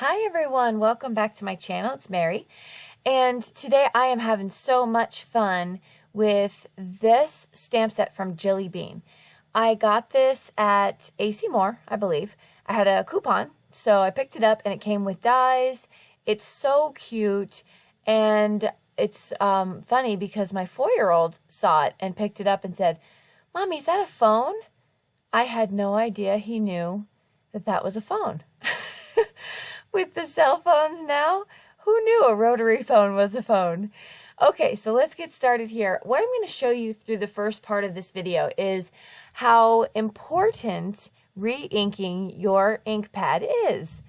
Hi everyone, welcome back to my channel. It's Mary, and today I am having so much fun with this stamp set from Jillibean. I got this at AC Moore, I believe. I had a coupon, so I picked it up and it came with dies. It's so cute, and it's funny because my 4-year-old saw it and picked it up and said, "Mommy, is that a phone?" I had no idea he knew that that was a phone. With the cell phones now, who knew a rotary phone was a phone? Okay, so let's get started here. What I'm going to show you through the first part of this video is how important re-inking your ink pad is.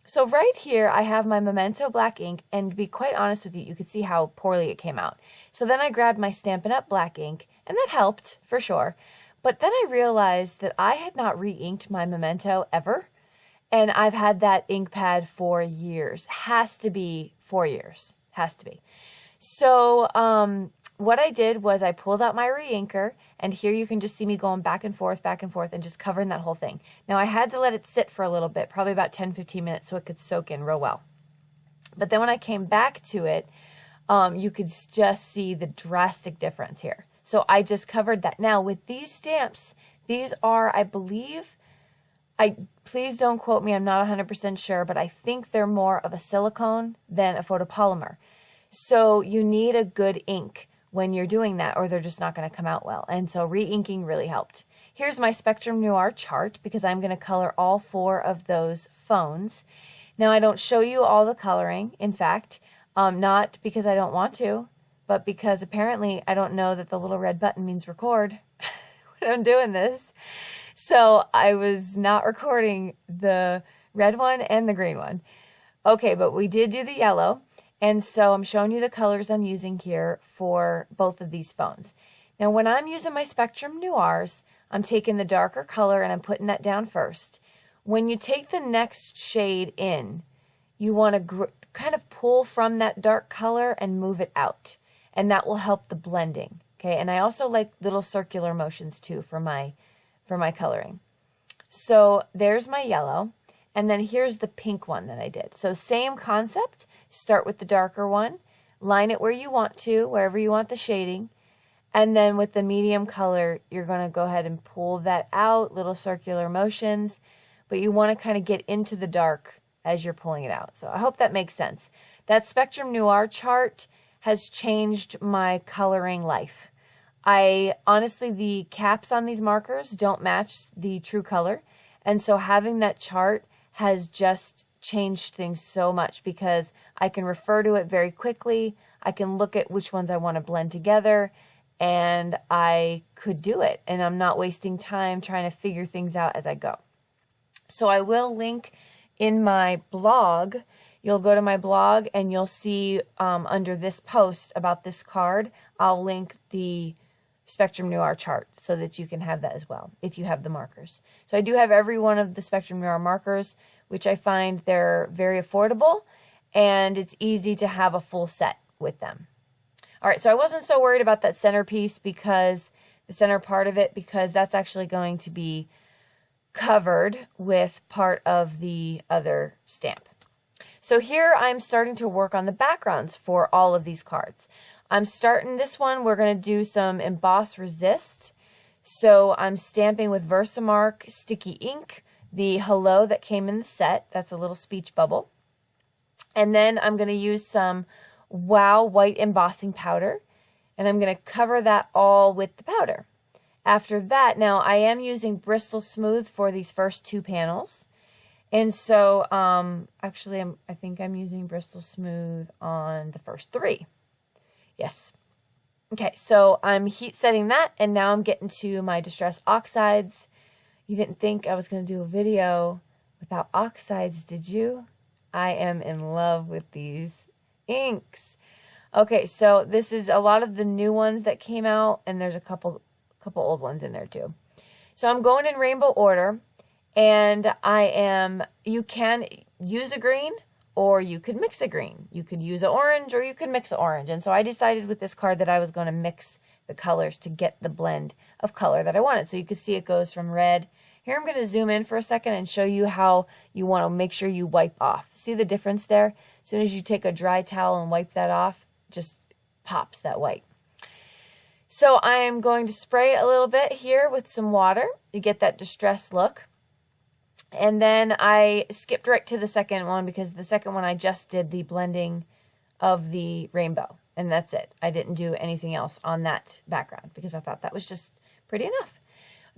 So right here, I have my Memento black ink, and to be quite honest with you, you could see how poorly it came out. So then I grabbed my Stampin' Up! Black ink, and that helped, for sure. But then I realized that I had not re-inked my Memento ever. And I've had that ink pad for years. Has to be 4 years. Has to be. So what I did was I pulled out my re-inker, and here you can just see me going back and forth, and just covering that whole thing. Now I had to let it sit for a little bit, probably about 10-15 minutes, so it could soak in real well. But then when I came back to it, you could just see the drastic difference here. So I just covered that. Now with these stamps, these are, I believe, please don't quote me, I'm not 100% sure, but I think they're more of a silicone than a photopolymer. So you need a good ink when you're doing that, or they're just not going to come out well. And so re-inking really helped. Here's my Spectrum Noir chart, because I'm going to color all 4 of those phones. Now I don't show you all the coloring, in fact, not because I don't want to, but because apparently I don't know that the little red button means record when I'm doing this. So I was not recording the red one and the green one. Okay, but we did do the yellow. And so I'm showing you the colors I'm using here for both of these phones. Now when I'm using my Spectrum Noirs, I'm taking the darker color and I'm putting that down first. When you take the next shade in, you want to kind of pull from that dark color and move it out. And that will help the blending. Okay, and I also like little circular motions too for my coloring. So there's my yellow, and then here's the pink one that I did. So same concept, start with the darker one, line it where you want to, wherever you want the shading, and then with the medium color, you're going to go ahead and pull that out, little circular motions, but you want to kind of get into the dark as you're pulling it out. So I hope that makes sense. That Spectrum Noir chart has changed my coloring life. Honestly, the caps on these markers don't match the true color. And so having that chart has just changed things so much, because I can refer to it very quickly. I can look at which ones I want to blend together, and I could do it. And I'm not wasting time trying to figure things out as I go. So I will link in my blog. You'll go to my blog and you'll see under this post about this card, I'll link the Spectrum Noir chart so that you can have that as well if you have the markers. So I do have every one of the Spectrum Noir markers, which I find they're very affordable, and it's easy to have a full set with them. All right, so I wasn't so worried about that centerpiece, because the center part of it, because that's actually going to be covered with part of the other stamp. So here I'm starting to work on the backgrounds for all of these cards. I'm starting this one, we're going to do some Emboss Resist. So I'm stamping with VersaMark Sticky Ink, the Hello that came in the set. That's a little speech bubble. And then I'm going to use some Wow White Embossing Powder, and I'm going to cover that all with the powder. After that, now I am using Bristol Smooth for these first 2 panels. And so, actually, I think I'm using Bristol Smooth on the first 3. Yes. Okay, so I'm heat setting that, and now I'm getting to my Distress Oxides. You didn't think I was going to do a video without Oxides, did you? I am in love with these inks. Okay, so this is a lot of the new ones that came out, and there's a couple old ones in there too. So I'm going in rainbow order, and you can use a green, or you could mix a green. You could use an orange, or you could mix an orange. And so I decided with this card that I was going to mix the colors to get the blend of color that I wanted. So you could see it goes from red. Here I'm going to zoom in for a second and show you how you want to make sure you wipe off. See the difference there? As soon as you take a dry towel and wipe that off, just pops that white. So I am going to spray a little bit here with some water. You get that distressed look. And then I skipped right to the second one because the second one I just did the blending of the rainbow. And that's it. I didn't do anything else on that background because I thought that was just pretty enough.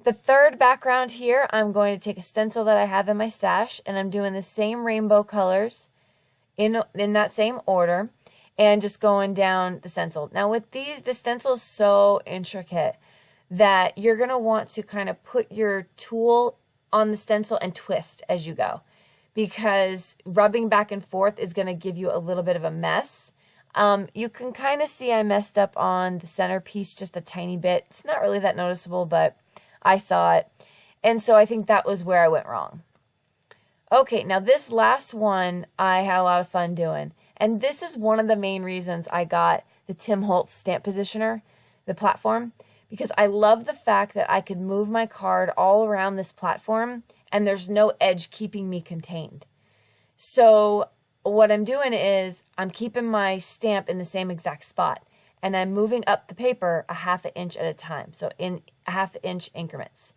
The third background here, I'm going to take a stencil that I have in my stash, and I'm doing the same rainbow colors in that same order, and just going down the stencil. Now with these, the stencil is so intricate that you're going to want to kind of put your tool on the stencil and twist as you go, because rubbing back and forth is going to give you a little bit of a mess. You can kind of see I messed up on the centerpiece just a tiny bit. It's not really that noticeable, but I saw it. And so I think that was where I went wrong. Okay, now this last one I had a lot of fun doing. And this is one of the main reasons I got the Tim Holtz stamp positioner, the platform, because I love the fact that I could move my card all around this platform and there's no edge keeping me contained. So what I'm doing is I'm keeping my stamp in the same exact spot, and I'm moving up the paper a ½ inch at a time, so in ½ inch increments.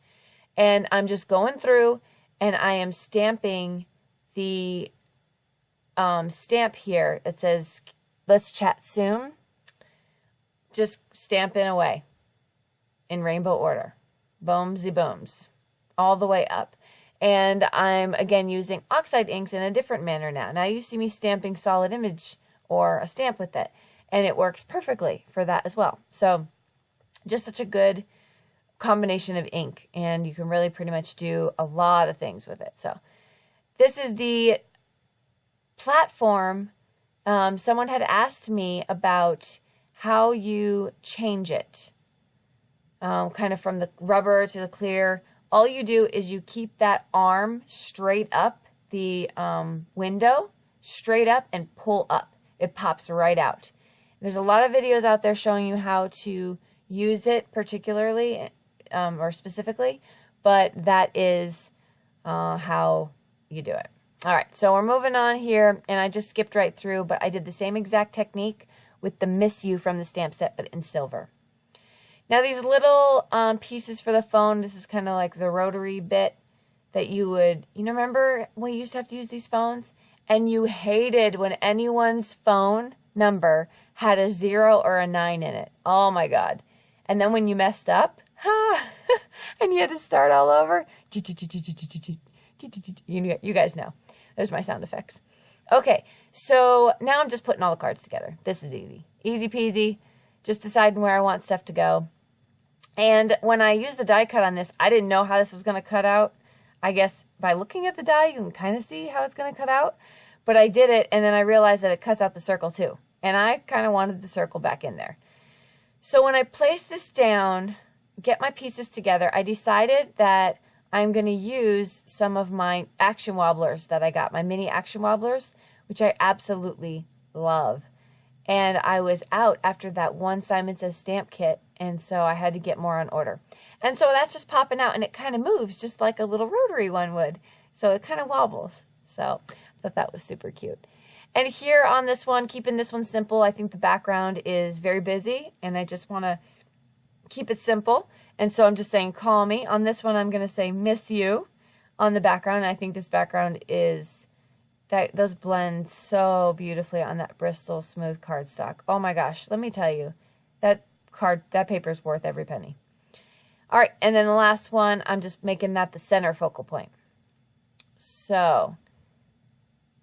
And I'm just going through and I am stamping the stamp here that says, "Let's chat soon." Just stamping away in rainbow order. Boomsy booms. All the way up. And I'm, again, using Oxide inks in a different manner now. Now you see me stamping solid image or a stamp with it. And it works perfectly for that as well. So just such a good combination of ink. And you can really pretty much do a lot of things with it. So this is the platform. Someone had asked me about how you change it. Kind of from the rubber to the clear. All you do is you keep that arm straight up, the window, straight up and pull up. It pops right out. There's a lot of videos out there showing you how to use it particularly or specifically, but that is how you do it. All right, so we're moving on here, and I just skipped right through, but I did the same exact technique with the Miss You from the stamp set, but in silver. Now these little pieces for the phone, this is kind of like the rotary bit that you would, remember when you used to have to use these phones? And you hated when anyone's phone number had a 0 or a 9 in it. Oh my God. And then when you messed up, and you had to start all over, you guys know. There's my sound effects. Okay, so now I'm just putting all the cards together. This is easy. Easy peasy. Just deciding where I want stuff to go. And when I used the die cut on this, I didn't know how this was going to cut out. I guess by looking at the die, you can kind of see how it's going to cut out. But I did it, and then I realized that it cuts out the circle too. And I kind of wanted the circle back in there. So when I place this down, get my pieces together, I decided that I'm going to use some of my action wobblers that I got, my mini action wobblers, which I absolutely love. And I was out after that one Simon Says stamp kit, and so I had to get more on order. And so that's just popping out, and it kind of moves just like a little rotary one would. So it kind of wobbles. So I thought that was super cute. And here on this one, keeping this one simple, I think the background is very busy, and I just want to keep it simple. And so I'm just saying, call me. On this one, I'm going to say, miss you on the background. And I think this background is... those blend so beautifully on that Bristol smooth cardstock. Oh my gosh, let me tell you, that paper is worth every penny. All right, and then the last one, I'm just making that the center focal point. So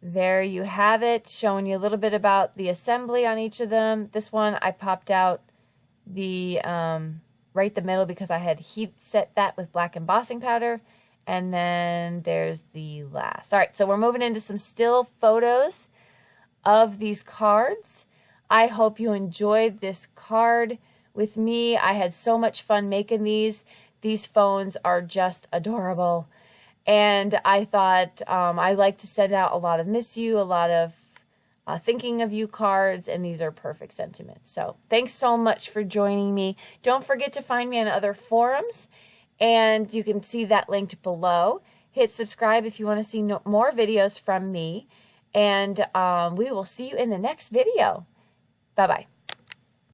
there you have it, showing you a little bit about the assembly on each of them. This one, I popped out the right the middle because I had heat set that with black embossing powder. And then there's the last. All right, so we're moving into some still photos of these cards. I hope you enjoyed this card with me. I had so much fun making these. These phones are just adorable. And I thought I like to send out a lot of miss you, a lot of thinking of you cards, and these are perfect sentiments. So thanks so much for joining me. Don't forget to find me on other forums. and you can see that linked below. Hit subscribe if you want to see more videos from me, and we will see you in the next video. Bye-bye.